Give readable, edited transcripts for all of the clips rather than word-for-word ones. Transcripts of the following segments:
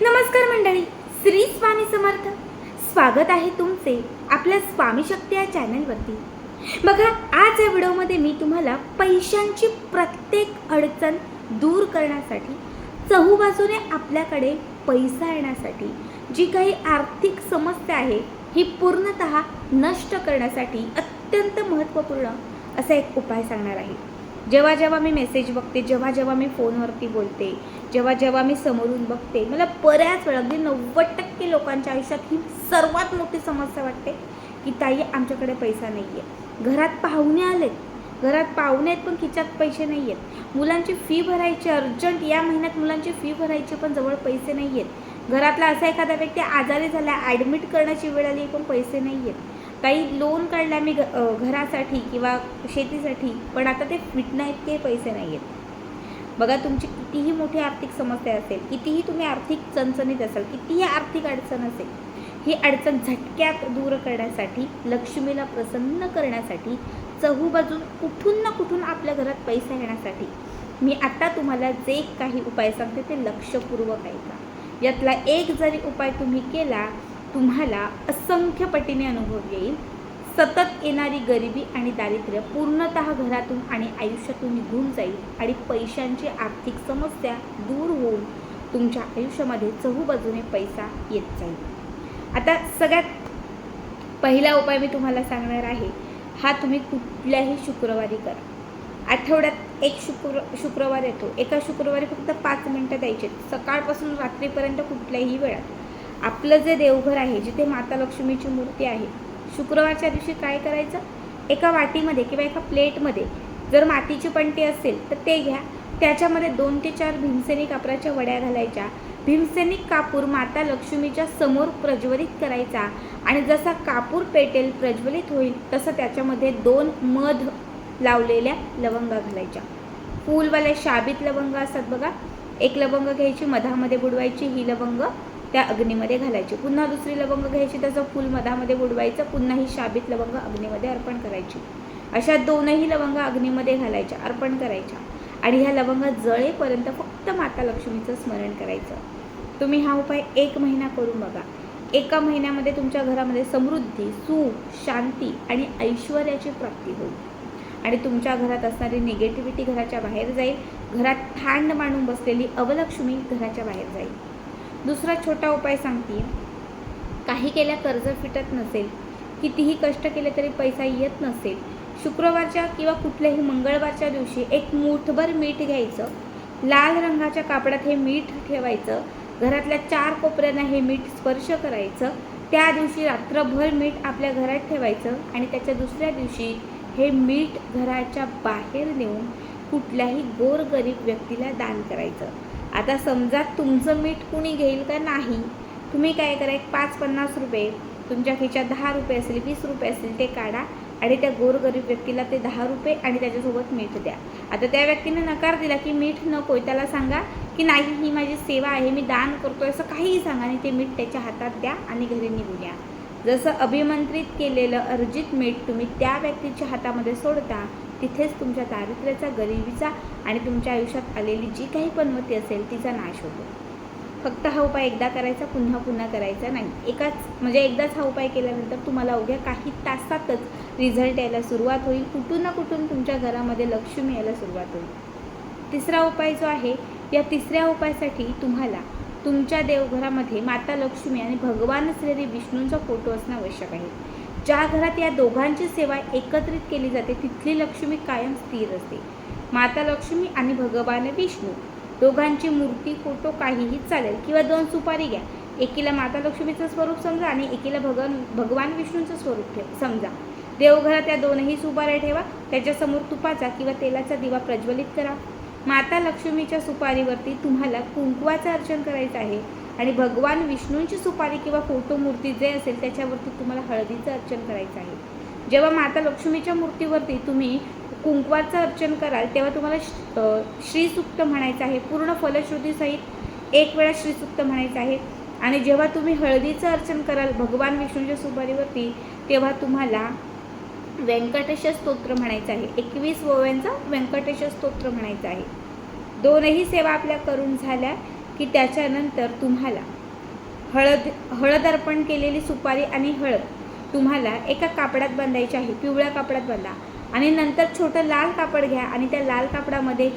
नमस्कार मंडळी, श्री स्वामी समर्थ. स्वागत आहे तुमचे आपल्या स्वामी शक्ती या चॅनलवरती. बघा, आज या व्हिडिओमध्ये मी तुम्हाला पैशांची प्रत्येक अडचण दूर करण्यासाठी, चहूबाजूने आपल्याकडे पैसा येण्यासाठी, जी काही आर्थिक समस्या आहे ही पूर्णतः नष्ट करण्यासाठी अत्यंत महत्त्वपूर्ण असा एक उपाय सांगणार आहे. जेव्हा जेव्हा मी मेसेज बघते, जेव्हा जेव्हा मी फोनवरती बोलते, जेव्हा जेव्हा मी समोरून बघते, मला बऱ्याच वेळा अगदी 90% लोकांच्या आयुष्यात ही सर्वात मोठी समस्या वाटते की ताई, आमच्याकडे पैसा नाही आहे. घरात पाहुणे आलेत, घरात पाहुणे आहेत पण खिच्यात पैसे नाही आहेत. मुलांची फी भरायची अर्जंट, या महिन्यात मुलांची फी भरायची पण जवळ पैसे नाही आहेत. घरातला असा एखादा व्यक्ती आजारी झाला, ॲडमिट करण्याची वेळ आली पण पैसे नाही आहेत. काही लोन काढला मी घरासाठी किंवा शेतीसाठी, पण आता ते फिटणं इतके पैसे नाही आहेत. बघा, तुमची कितीही मोठी आर्थिक समस्या असेल, कितीही तुम्ही आर्थिक चणचणीत असाल, कितीही आर्थिक अडचण असेल, ही अडचण झटक्यात दूर करण्यासाठी, लक्ष्मीला प्रसन्न करण्यासाठी, चहूबाजून कुठून ना कुठून आपल्या घरात पैसा येण्यासाठी मी आता तुम्हाला जे काही उपाय सांगते ते लक्षपूर्वक ऐका. यातला एक जरी उपाय तुम्ही केला, तुम्हाला असंख्य पटीने अनुभव येईल. सतत येणारी गरिबी आणि दारिद्र्य पूर्णतः घरातून आणि आयुष्यातून निघून जाईल आणि पैशांची आर्थिक समस्या दूर होऊन तुमच्या आयुष्यामध्ये चहूबाजूने पैसा येत जाईल. आता सगळ्यात पहिला उपाय मी तुम्हाला सांगणार आहे, हा तुम्ही कुठल्याही शुक्रवारी करा. आठवड्यात एक शुक्रवार येतो, एका शुक्रवारी फक्त 5 मिनटं द्यायचे, सकाळपासून रात्रीपर्यंत कुठल्याही वेळात. आपलं जे देवघर आहे, जिथे माता लक्ष्मीची मूर्ती आहे, शुक्रवारच्या दिवशी काय करायचं, एका वाटीमध्ये किंवा एका प्लेटमध्ये जर मातीची पणती असेल तर ते घ्या. त्याच्यामध्ये 2 ते 4 भीमसेनी कापराच्या वड्या घालायच्या. भीमसेनी कापूर माता लक्ष्मीच्या समोर प्रज्वलित करायचा आणि जसा कापूर पेटेल, प्रज्वलित होईल, तसं त्याच्यामध्ये 2 मध लावलेल्या लवंगा घालायच्या. फूलवाले शाबीत लवंग असतात बघा, एक लवंग घ्यायची, मधामध्ये बुडवायची, ही लवंग त्या अग्नीमध्ये घालायची. पुन्हा दुसरी लवंग घ्यायची, त्याचं फूल मधामध्ये बुडवायचं, पुन्हा ही शाबीत लवंग अग्नीमध्ये अर्पण करायची. अशा 2ही लवंग अग्नीमध्ये घालायच्या, अर्पण करायच्या आणि ह्या लवंग जळेपर्यंत फक्त माता लक्ष्मीचं स्मरण करायचं. तुम्ही हा उपाय 1 महिना करून बघा. एका महिन्यामध्ये तुमच्या घरामध्ये समृद्धी, सुख, शांती आणि ऐश्वर्याची प्राप्ती होईल आणि तुमच्या घरात असणारी निगेटिव्हिटी घराच्या बाहेर जाईल. घरात ठाण मांडून बसलेली अवलक्ष्मी घराच्या बाहेर जाईल. दुसरा छोटा उपाय सांगते. काही केल्या कर्ज फिटत नसेल, कितीही कष्ट केले तरी पैसा येत नसेल, शुक्रवारच्या किंवा कुठल्याही मंगळवारच्या दिवशी एक मूठभर मीठ घ्यायचं, लाल रंगाच्या कापडात हे मीठ ठेवायचं, घरातल्या 4 कोपऱ्यांना हे मीठ स्पर्श करायचं. त्या दिवशी रात्रभर मीठ आपल्या घरात ठेवायचं आणि त्याच्या दुसऱ्या दिवशी हे मीठ घराच्या बाहेर नेऊन कुठल्याही गोरगरीब व्यक्तीला दान करायचं. आता समजा तुमचं मीठ कुणी घेईल का नाही, तुम्ही काय करा, एक 5-50 रुपये, तुमच्या खिशात 10 रुपये असेल, 20 रुपये असेल, ते काढा आणि त्या गोरगरीब व्यक्तीला ते 10 रुपये आणि त्याच्यासोबत मीठ द्या. आता त्या व्यक्तीने नकार दिला की मीठ नको, त्याला सांगा की नाही, ही माझी सेवा आहे, मी दान करतो, असं काहीही सांगा आणि ते मीठ त्याच्या हातात द्या आणि घरी निघून या. जसं अभिमंत्रित केलेलं अर्जित मीठ तुम्ही त्या व्यक्तीच्या हातामध्ये सोडता, तिथेच तुमच्या दारिद्र्याचा, गरिबीचा आणि तुमच्या आयुष्यात आलेली जी काही पनवती असेल तिचा नाश होतो. फक्त हा उपाय एकदा करायचा, पुन्हा पुन्हा करायचा नाही. एकदाच हा उपाय केल्यानंतर तुम्हाला अवघ्या काही तासातच रिझल्ट यायला सुरुवात होईल. कुठून ना कुठून तुमच्या घरामध्ये लक्ष्मी यायला सुरुवात होईल. तिसरा उपाय जो आहे, या तिसऱ्या उपायासाठी तुम्हाला तुमच्या देवघरामध्ये माता लक्ष्मी आणि भगवान श्री विष्णूंचा फोटो असणं आवश्यक आहे. ज्या घरात या दोघांची सेवा एकत्रित केली जाते तिथली लक्ष्मी कायम स्थिर असते. माता लक्ष्मी आणि भगवान विष्णू दोघांची मूर्ती, फोटो काहीही चालेल किंवा 2 सुपारी घ्या. एकीला माता लक्ष्मीचं स्वरूप समजा आणि एकीला भगवान विष्णूंचं स्वरूप समजा. देवघरात या 2ही सुपाऱ्या ठेवा. त्याच्यासमोर तुपाचा किंवा तेलाचा दिवा प्रज्वलित करा. माता लक्ष्मीच्या सुपारीवरती तुम्हाला कुंकवाचं अर्चन करायचं आहे आणि भगवान विष्णूंची सुपारी किंवा फोटो मूर्ती जे असेल त्याच्यावरती तुम्हाला हळदीचं अर्चन करायचं आहे. जेव्हा माता लक्ष्मीच्या मूर्तीवरती तुम्ही कुंकवाचं अर्चन कराल तेव्हा तुम्हाला श्रीसूक्त म्हणायचं आहे. पूर्ण फलश्रुतीसहित 1 वेळा श्रीसूक्त म्हणायचं आहे. आणि जेव्हा तुम्ही हळदीचं अर्चन कराल भगवान विष्णूंच्या सुपारीवरती, तेव्हा तुम्हाला व्यंकटेश स्तोत्र म्हणायचं आहे. 21 ओव्यांचा व्यंकटेश स्तोत्र म्हणायचं आहे. 2ही सेवा आपल्या करून झाल्या की त्याच्यानंतर तुम्हाला हळद अर्पण केलेली सुपारी आणि हळद तुम्हाला एका कापडात बांधायची आहे, पिवळ्या कापडात बांधा. आणि नंतर छोटं लाल कापड घ्या आणि त्या लाल कापडामध्ये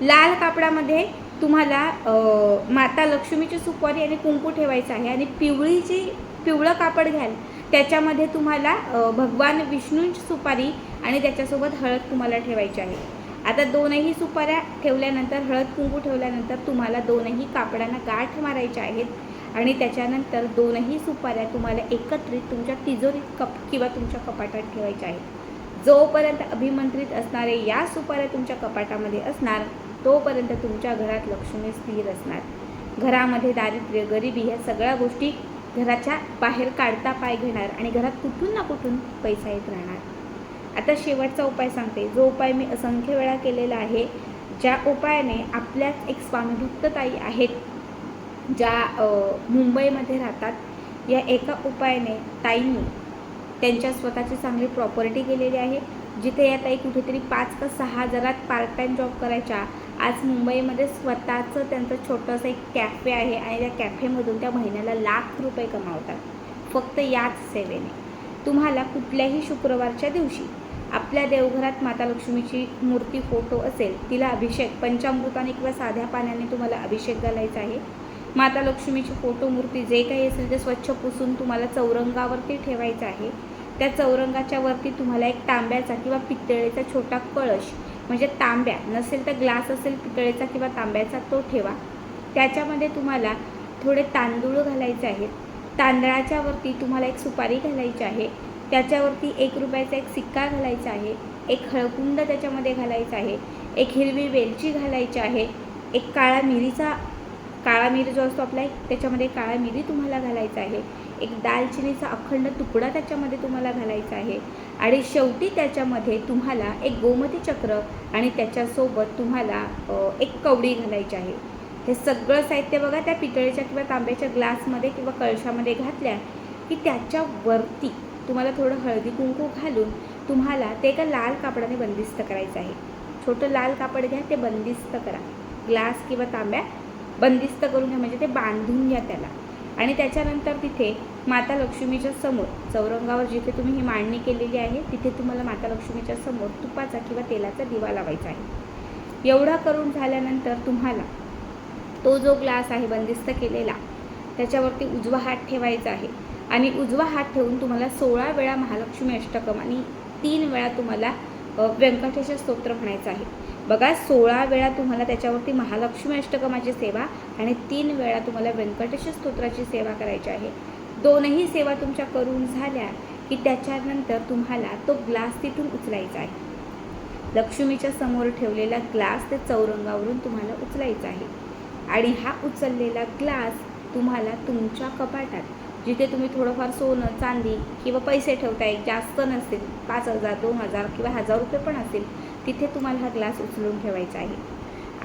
लाल कापडामध्ये तुम्हाला माता लक्ष्मीची सुपारी आणि कुंकू ठेवायचं आहे. आणि पिवळं कापड घ्याल त्याच्यामध्ये तुम्हाला भगवान विष्णूंची सुपारी आणि त्याच्यासोबत हळद तुम्हाला ठेवायची आहे. आता दोनही सुपाऱ्या ठेवल्यानंतर, हळद कुंकू ठेवल्यानंतर तुम्हाला दोनही कापडांना गाठ मारायच्या आहेत आणि त्याच्यानंतर दोनही सुपाऱ्या तुम्हाला एकत्रित तुमच्या तिजोरीत किंवा तुमच्या कपाटात ठेवायच्या आहेत. जोपर्यंत अभिमंत्रित असणारे या सुपाऱ्या तुमच्या कपाटामध्ये असणार तोपर्यंत तुमच्या घरात लक्ष्मी स्थिर असणार. घरामध्ये दारिद्र्य, गरिबी ह्या सगळ्या गोष्टी घराच्या बाहेर काढता पाय घेणार आणि घरात कुठून ना कुठून पैसा येत राहणार. आता शेवटचा उपाय सांगते, जो उपाय मी असंख्य वेळा केलेला आहे, ज्या उपायाने आपल्याच एक स्वामी भक्त ताई आहेत ज्या मुंबईमध्ये राहतात. या एका उपायाने ताईंनी त्यांच्या स्वतःची चांगली प्रॉपर्टी केलेली आहे. जिथे या ताई कुठेतरी 5 का 6 हजारात पार्ट टाईम जॉब करायच्या, आज मुंबईमध्ये स्वतःचं त्यांचं छोटंसं एक कॅफे आहे आणि त्या कॅफेमधून त्या महिन्याला लाख रुपये कमावतात फक्त याच सेवेने. तुम्हाला कुठल्याही शुक्रवारच्या दिवशी आपल्या देवघरात माता लक्ष्मीची मूर्ती, फोटो असेल, तिला अभिषेक पंचामृताने किंवा साध्या पाण्याने तुम्हाला अभिषेक घालायचा आहे. माता लक्ष्मीची फोटो, मूर्ती जे काही असेल ते स्वच्छ पुसून तुम्हाला चौरंगावरती ठेवायचं आहे. त्या चौरंगाच्या वरती तुम्हाला एक तांब्याचा किंवा पितळेचा छोटा कळश, म्हणजे तांब्या नसेल तर ग्लास असेल पितळेचा किंवा तांब्याचा, तो ठेवा. त्याच्यामध्ये तुम्हाला थोडे तांदूळ घालायचे आहेत. तांदळाच्या वरती तुम्हाला एक सुपारी घालायची आहे. त्याच्यावरती 1 रुपयाचा एक सिक्का घालायचा आहे. एक हळकुंड त्याच्यामध्ये घालायचा आहे. एक हिरवी वेलची घालायची आहे. एक काळा मिरी जो असतो आपला, त्याच्यामध्ये काळा मिरी तुम्हाला घालायचा आहे. एक दालचिनीचा अखंड तुकडा त्याच्यामध्ये तुम्हाला घालायचा आहे. आणि शेवटी त्याच्यामध्ये तुम्हाला एक गोमती चक्र आणि त्याच्यासोबत तुम्हाला एक कवडी घालायची आहे. हे सगळं साहित्य बघा त्या पितळेच्या किंवा तांब्याच्या ग्लासमध्ये किंवा कळशामध्ये घातल्या की त्याच्यावरती तुम्हाला थोडं हळदी कुंकू घालून तुम्हाला ते एका लाल कापडाने बंदिस्त करायचं आहे. छोटं लाल कापड घ्या, ते बंदिस्त करा. ग्लास किंवा तांब्या बंदिस्त करून घ्या, म्हणजे ते बांधून घ्या त्याला. आणि त्याच्यानंतर तिथे माता लक्ष्मीच्या समोर चौरंगावर जिथे तुम्ही ही मांडणी केलेली आहे तिथे तुम्हाला माता लक्ष्मीच्या समोर तुपाचा किंवा तेलाचा दिवा लावायचा आहे. एवढा करून झाल्यानंतर तुम्हाला तो जो ग्लास आहे बंदिस्त केलेला त्याच्यावरती उजवा हात ठेवायचा आहे. आणि उजवा हात ठेवून तुम्हाला 16 वेळा महालक्ष्मी अष्टकम आणि 3 वेळा तुम्हाला व्यंकटेश स्तोत्र म्हणायचं आहे. बघा, 16 वेळा तुम्हाला त्याच्यावरती महालक्ष्मी अष्टकमाची सेवा आणि 3 वेळा तुम्हाला व्यंकटेश स्तोत्राची सेवा करायची आहे. दोनही सेवा तुमच्या करून झाल्या की त्याच्यानंतर तुम्हाला तो ग्लास तिथून उचलायचा आहे. लक्ष्मीच्या समोर ठेवलेला ग्लास ते चौरंगावरून तुम्हाला उचलायचा आहे. आणि हा उचललेला ग्लास तुम्हाला तुमच्या कपाटात, जिथे तुम्ही थोडंफार सोनं, चांदी किंवा पैसे ठेवताय, जास्त नसतील 5,000, 2,000 किंवा 1,000 रुपये पण असतील, तिथे तुम्हाला हा ग्लास उचलून ठेवायचा आहे.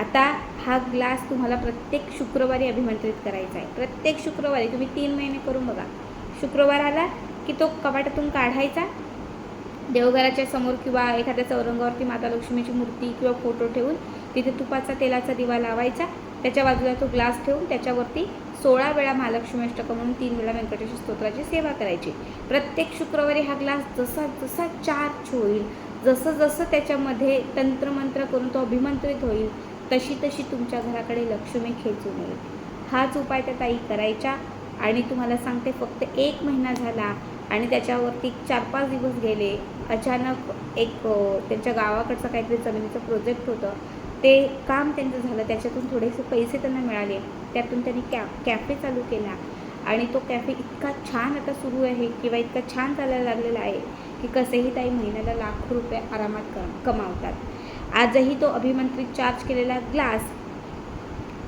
आता हा ग्लास तुम्हाला प्रत्येक शुक्रवारी अभिमंत्रित करायचा आहे. प्रत्येक शुक्रवारी तुम्ही 3 महिने करून बघा. शुक्रवार आला की तो कपाटातून काढायचा, देवघराच्या समोर किंवा एखाद्या चौरंगावरती माता लक्ष्मीची मूर्ती किंवा फोटो ठेवून तिथे तुपाचा तेलाचा दिवा लावायचा. त्याच्या बाजूला तो ग्लास ठेवून त्याच्यावरती 16 वेळा महालक्ष्मी अष्टकम म्हणून 3 वेळा व्यंकटेश स्तोत्राची सेवा करायची. प्रत्येक शुक्रवारी हा ग्लास जसा जसा चार्ज होईल, जसं जसं त्याच्यामध्ये तंत्रमंत्र करून तो अभिमंत्रित होईल, तशी तशी तुमच्या घराकडे लक्ष्मी खेचून येईल. हाच उपाय त्या ताई करायच्या. आणि तुम्हाला सांगते, फक्त 1 महिना झाला आणि त्याच्यावरती 4-5 दिवस गेले. अचानक एक त्यांच्या गावाकडचं काहीतरी जमिनीचं प्रोजेक्ट होतं, ते काम त्यांचं झालं. त्याच्यातून थोडेसे पैसे त्यांना मिळाले. त्यातून त्यांनी कॅफे चालू केला आणि तो कॅफे इतका छान आता सुरू आहे किंवा इतका छान चालायला लागलेला आहे की कसेही ताई महिन्याला लाख रुपये आरामात कमावतात. आजही तो अभिमंत्रित चार्ज केलेला ग्लास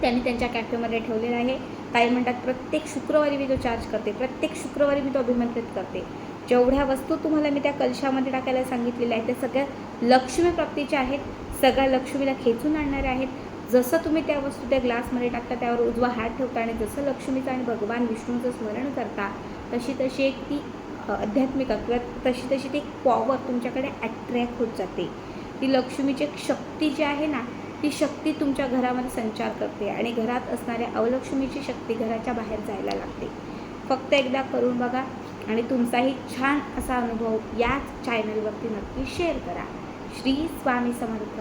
त्यांनी त्यांच्या कॅफेमध्ये ठेवलेला आहे. ताई म्हणतात, प्रत्येक शुक्रवारी मी तो चार्ज करते, प्रत्येक शुक्रवारी मी तो अभिमंत्रित करते. जेवढ्या वस्तू तुम्हाला मी त्या कलशामध्ये टाकायला सांगितलेल्या आहेत त्या सगळ्या लक्ष्मी प्राप्तीच्या आहेत, सगळ्या लक्ष्मीला खेचून आणणाऱ्या आहेत. जसं तुम्ही त्या वस्तू त्या ग्लासमध्ये टाकता, त्यावर उजवा हात ठेवता आणि जसं लक्ष्मीचं आणि भगवान विष्णूचं स्मरण करता, तशी तशी एक ती आध्यात्मिक किंवा तशी तशी ती पॉवर तुमच्याकडे अट्रॅक्ट होत जाते. ती लक्ष्मीची एक शक्ती जी आहे ना, ती शक्ती तुमच्या घरामध्ये संचार करते आणि घरात असणाऱ्या अवलक्ष्मीची शक्ती घराच्या बाहेर जायला लागते. फक्त एकदा करून बघा आणि तुमचाही छान असा अनुभव याच चॅनलवरती नक्की शेअर करा. श्री स्वामी समर्थ.